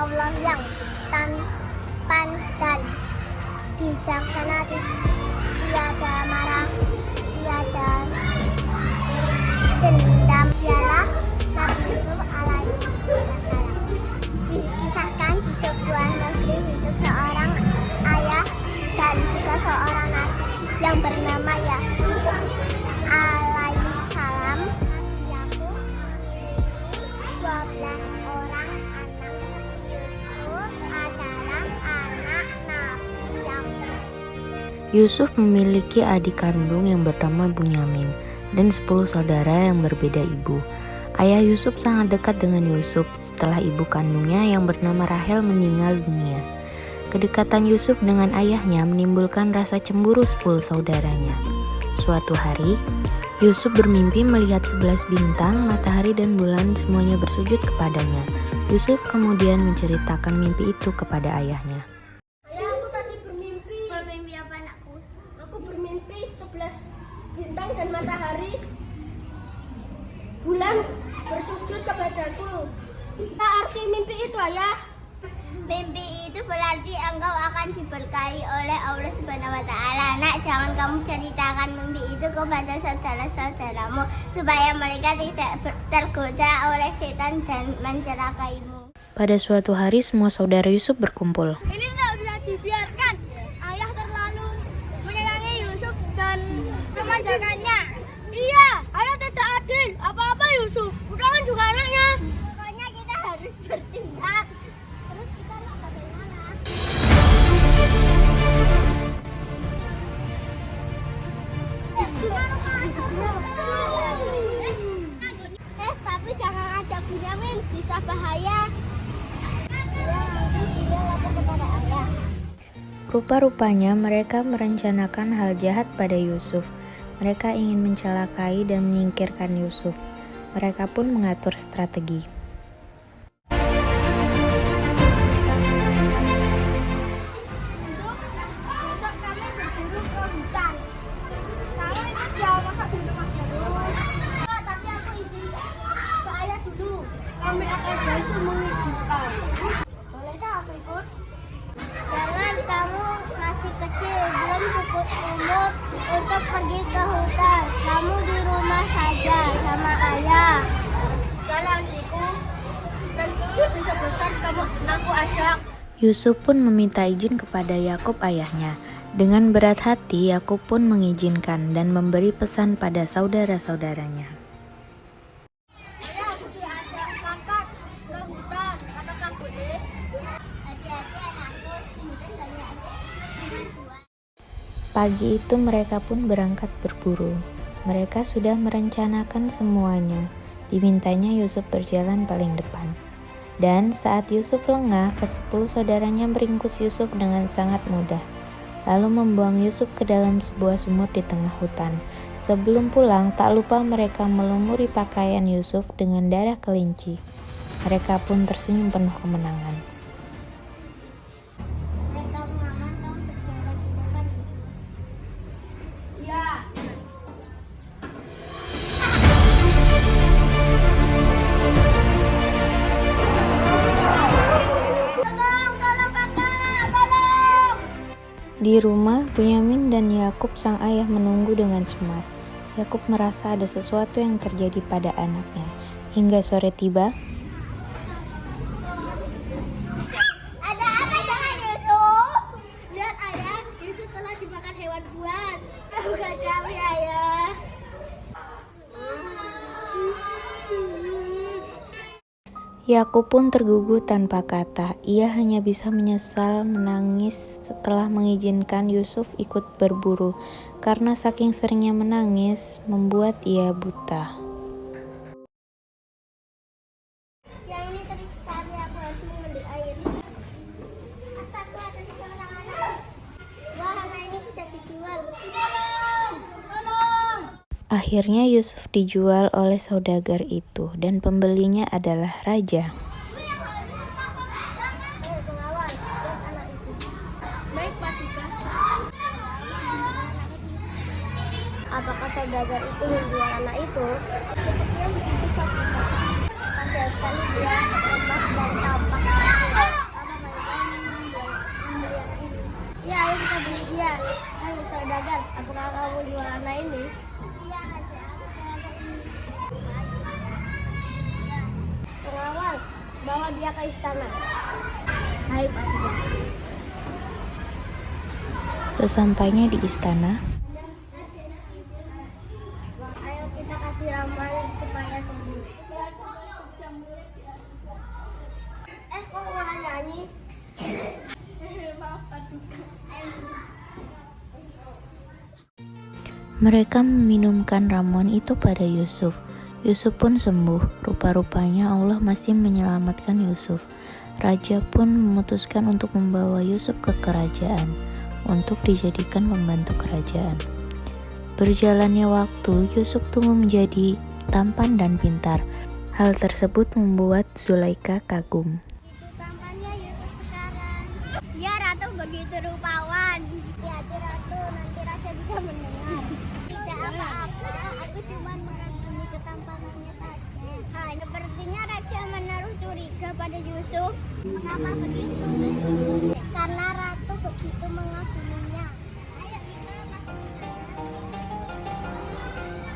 Allah yang tampan dan bijaksana, tiada marah, tiada dendam. Dialah Nabi Yusuf alaihi wasallam. Dikisahkan di sebuah negeri hidup seorang ayah dan juga seorang nabi yang bernama Yakub alaihissalam. Yakub memiliki 12 orang anak. Yusuf adalah anak Nabi Yakub. Yusuf memiliki adik kandung yang bernama Bunyamin dan 10 saudara yang berbeda ibu. Ayah Yusuf sangat dekat dengan Yusuf setelah ibu kandungnya yang bernama Rahel meninggal dunia. Kedekatan Yusuf dengan ayahnya menimbulkan rasa cemburu 10 saudaranya. Suatu hari, Yusuf bermimpi melihat 11 bintang, matahari dan bulan semuanya bersujud kepadanya. Yusuf kemudian menceritakan mimpi itu kepada ayahnya. Ayah, aku tadi bermimpi. Bermimpi apa anakku? Aku bermimpi 11 bintang dan matahari, bulan bersujud kepadaku. Apa arti mimpi itu, Ayah? Mimpi itu berarti engkau akan diberkahi oleh Allah Subhanahu wa Ta'ala. Nak, jangan kamu ceritakan mimpi itu kepada saudara-saudaramu supaya mereka tidak tergoda oleh setan dan mencelakaimu. Pada suatu hari semua saudara Yusuf berkumpul. Ini tidak bisa dibiarkan. Ayah terlalu menyayangi Yusuf dan memanjakannya. Iya, ayah tidak adil. Apa-apa Yusuf, bukan juga anaknya. Pokoknya kita harus bertindak. Terus kita lihat bagaimana. Tapi jangan ajak Bunyamin, bisa bahaya. Dia lapor kepada ayah. Rupa-rupanya mereka merencanakan hal jahat pada Yusuf. Mereka ingin mencelakai dan menyingkirkan Yusuf. Mereka pun mengatur strategi. Besok kami berburu ke hutan. Kamu ini dia masa di rumah terus. Tapi aku isi ke ayah dulu. Kami akan bantu mengizinkan. Bolehkah aku ikut? Jangan, kamu masih kecil, belum cukup umur untuk pergi ke hutan. Kamu di rumah saja sama ayah. Kalau adikku nanti bisa besar kamu aku ajak. Yusuf pun meminta izin kepada Yakub ayahnya. Dengan berat hati, Yakub pun mengizinkan dan memberi pesan pada saudara-saudaranya. Ayah, aku diajak kakak ke hutan. Apakah boleh? Hati-hati anakku, di hutan banyak buah. Pagi itu mereka pun berangkat berburu. Mereka sudah merencanakan semuanya. Dimintanya Yusuf berjalan paling depan. Dan saat Yusuf lengah, ke-10 saudaranya meringkus Yusuf dengan sangat mudah. Lalu membuang Yusuf ke dalam sebuah sumur di tengah hutan. Sebelum pulang, tak lupa mereka melumuri pakaian Yusuf dengan darah kelinci. Mereka pun tersenyum penuh kemenangan. Mereka mengaman kamu berjalan di depan. Iya. Tolong kakak, tolong. Di rumah, Bunyamin dan Yakub sang ayah menunggu dengan cemas. Yakub merasa ada sesuatu yang terjadi pada anaknya. Hingga sore tiba, Ada apa dengan Yusuf? Lihat ayah, Yusuf telah dimakan hewan buas. Bukan kami ayah. Yakub pun tergugu tanpa kata. Ia hanya bisa menyesal menangis setelah mengizinkan Yusuf ikut berburu, karena saking seringnya menangis membuat ia buta. Siang ini terus sekali aku harus mengambil air. Astaga, ada seorang anak. Wah, anak ini bisa dijual. Tolong! Tolong! Akhirnya Yusuf dijual oleh saudagar itu dan pembelinya adalah raja. Pengawal, lihat anak itu. Baik, Pak Tika. Apakah saudagar itu menjual anak itu? Sepertinya begitu, Pak Tika. Kasihan sekali dia lemah dan tampak sakit. dia ke istana. Baik, Pak Duta. Sesampainya di istana, Ayo kita kasih ramuan supaya sembuh. Kok malah nyanyi? Maaf, Pak Duta. mereka meminumkan ramuan itu pada Yusuf. Yusuf pun sembuh. Rupa-rupanya Allah masih menyelamatkan Yusuf. Raja pun memutuskan untuk membawa Yusuf ke kerajaan untuk dijadikan pembantu kerajaan. Berjalannya waktu, Yusuf tumbuh menjadi tampan dan pintar. Hal tersebut membuat Zulaikha kagum. Itu tampannya Yusuf sekarang. Ya, Ratu begitu rupawan. Hati-hati Ratu, nanti Raja bisa mendengar. Tidak apa-apa, aku cuma mengagumi ketampanannya saja. Sepertinya Raja menaruh curiga pada Yusuf. Mengapa begitu? Karena Ratu begitu mengaguminya. Ayo kita masuk ke sana.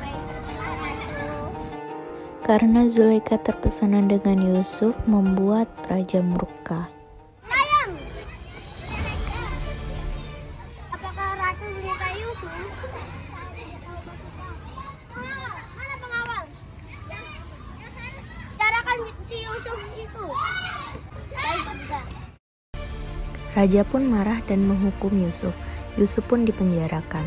Baiklah Ratu. Karena Zulaikha terpesona dengan Yusuf, membuat Raja murka. Sayang! Apakah Ratu menyukai Yusuf? Pengawal, mana pengawal? Carakan si Yusuf itu. Baik, juga. Raja pun marah dan menghukum Yusuf. Yusuf pun dipenjarakan.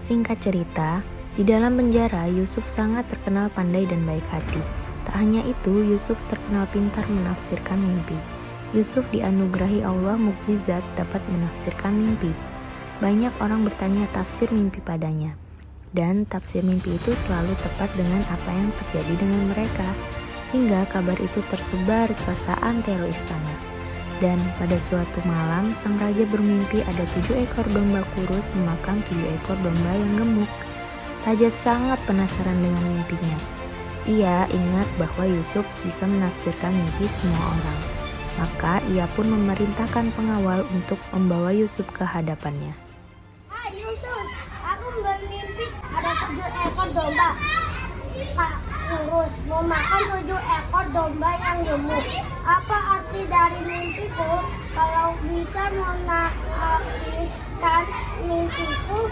Singkat cerita, di dalam penjara Yusuf sangat terkenal pandai dan baik hati. Tak hanya itu, Yusuf terkenal pintar menafsirkan mimpi. Yusuf dianugerahi Allah mukjizat dapat menafsirkan mimpi. Banyak orang bertanya tafsir mimpi padanya. Dan tafsir mimpi itu selalu tepat dengan apa yang terjadi dengan mereka. Hingga kabar itu tersebar ke seantero istana. Dan pada suatu malam, sang raja bermimpi ada 7 ekor domba kurus memakan 7 ekor domba yang gemuk. Raja sangat penasaran dengan mimpinya. Ia ingat bahwa Yusuf bisa menafsirkan mimpi semua orang. Maka ia pun memerintahkan pengawal untuk membawa Yusuf ke hadapannya. Hai Yusuf, aku bermimpi ada 7 ekor domba. Kak kurus mau makan 7 ekor domba yang gemuk. Apa arti dari mimpiku? Kalau bisa menafsirkan mimpiku,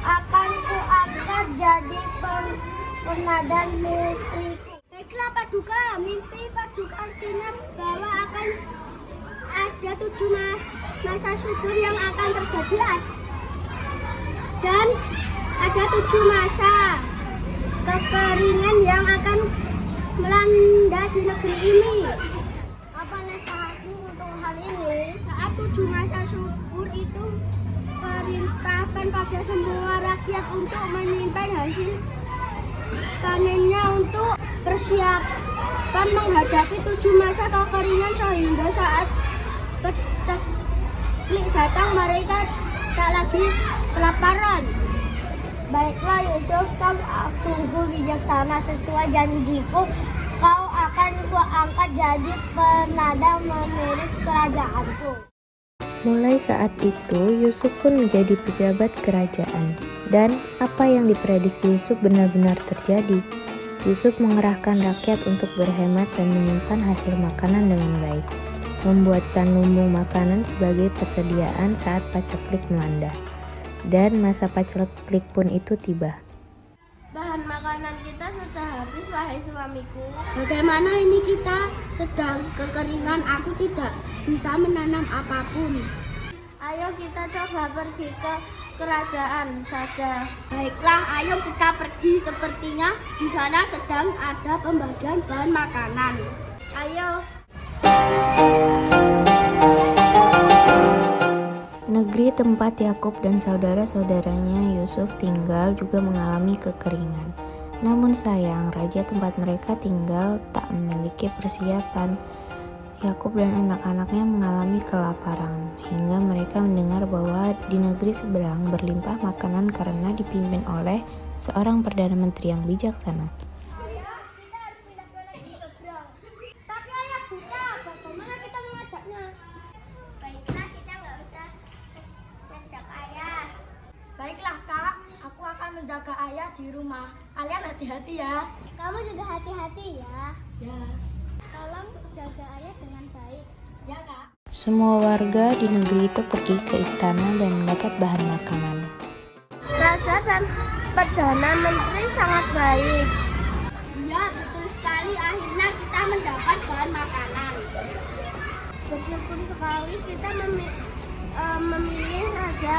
akan kuangkat jadi penadan mimpiku. Baiklah Pak Duka, mimpi Pak Duka artinya bahwa akan ada 7 masa subur yang akan terjadi dan ada 7 masa kekeringan yang akan melanda di negeri ini. Apa nasihatmu untuk hal ini? Saat 7 masa subur itu perintahkan pada semua rakyat untuk menyimpan hasil panennya untuk persiapan menghadapi 7 masa kekeringan sehingga saat paceklik datang mereka tak lagi kelaparan. Baiklah Yusuf, kau sungguh bijaksana. Sesuai janjiku, kau akan kuangkat jadi penada menurut kerajaanku. Mulai saat itu, Yusuf pun menjadi pejabat kerajaan. Dan apa yang diprediksi Yusuf benar-benar terjadi. Yusuf mengerahkan rakyat untuk berhemat dan menyimpan hasil makanan dengan baik. Membuatkan lumbung makanan sebagai persediaan saat paceklik melanda. Dan masa paceklik pun itu tiba. Bahan makanan kita sudah habis, wahai suamiku. Bagaimana ini kita sedang kekeringan, aku tidak bisa menanam apapun. Ayo kita coba pergi ke kerajaan saja. Baiklah, ayo kita pergi. Sepertinya di sana sedang ada pembagian bahan makanan. Ayo. Negeri tempat Yakub dan saudara-saudaranya Yusuf tinggal juga mengalami kekeringan. Namun sayang, raja tempat mereka tinggal tak memiliki persiapan. Yakub dan anak-anaknya mengalami kelaparan, hingga mereka mendengar bahwa di negeri seberang berlimpah makanan karena dipimpin oleh seorang perdana menteri yang bijaksana. Tapi ayah buta, bagaimana kita mengajaknya? Baiklah, kita nggak usah ngajak ayah. Baiklah kak, aku akan menjaga ayah di rumah. Kalian hati-hati ya. Kamu juga hati-hati ya. Ya. Tolong jaga ayah dengan baik. Ya, Kak. Semua warga di negeri itu pergi ke istana dan mendapat bahan makanan. Raja dan Perdana Menteri sangat baik. Iya, betul sekali. Akhirnya kita mendapat bahan makanan. Bersyukur sekali kita memilih raja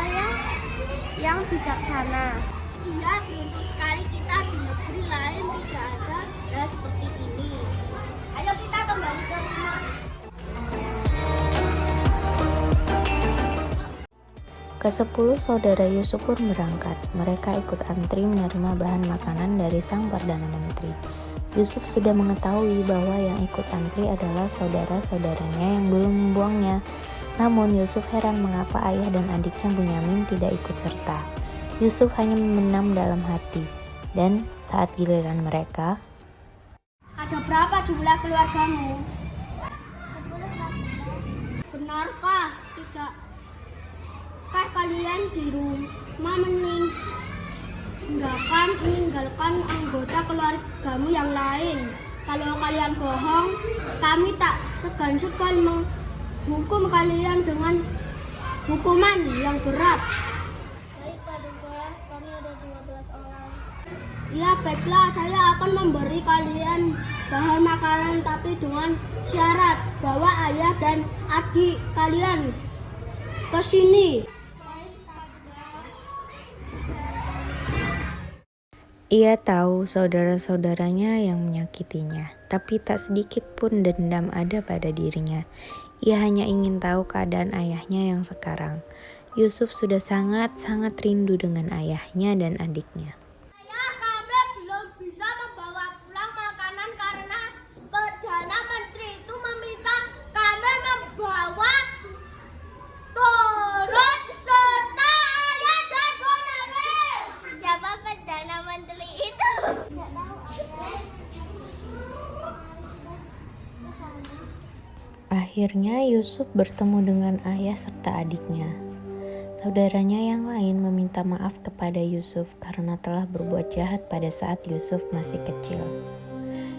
yang bijaksana. Iya, beruntung sekali kita di negeri lain tidak ada hal seperti ini. Ayo kita kembali ke rumah. Ke-10 saudara Yusuf pun berangkat. Mereka ikut antri menerima bahan makanan dari sang Perdana Menteri. Yusuf sudah mengetahui bahwa yang ikut antri adalah saudara-saudaranya yang belum membuangnya. Namun Yusuf heran mengapa ayah dan adiknya Bunyamin tidak ikut serta. Yusuf hanya memendam dalam hati. Dan saat giliran mereka, Ada berapa jumlah keluargamu? 10 Benarkah kalian di rumah meninggalkan anggota keluargamu yang lain? Kalau kalian bohong, kami tak segan-segan menghukum kalian dengan hukuman yang berat. Baik, Paduka, kami ada 12 orang. Ya baiklah, saya akan memberi kalian bahan makanan tapi dengan syarat bahwa ayah dan adik kalian ke sini. ia tahu saudara-saudaranya yang menyakitinya, tapi tak sedikit pun dendam ada pada dirinya. Ia hanya ingin tahu keadaan ayahnya yang sekarang. Yusuf sudah sangat-sangat rindu dengan ayahnya dan adiknya. Ayah, kami belum bisa membawa pulang makanan karena Perdana Menteri itu meminta kami membawa turut serta ayah dan Bunyamin. Siapa Perdana Menteri itu? Akhirnya Yusuf bertemu dengan ayah serta adiknya. Saudaranya yang lain meminta maaf kepada Yusuf karena telah berbuat jahat pada saat Yusuf masih kecil.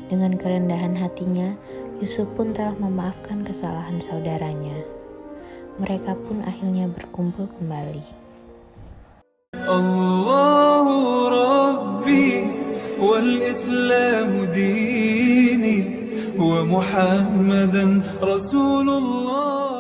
Dengan kerendahan hatinya, Yusuf pun telah memaafkan kesalahan saudaranya. Mereka pun akhirnya berkumpul kembali. الله ربي والإسلام ديني ومحمدا رسول الله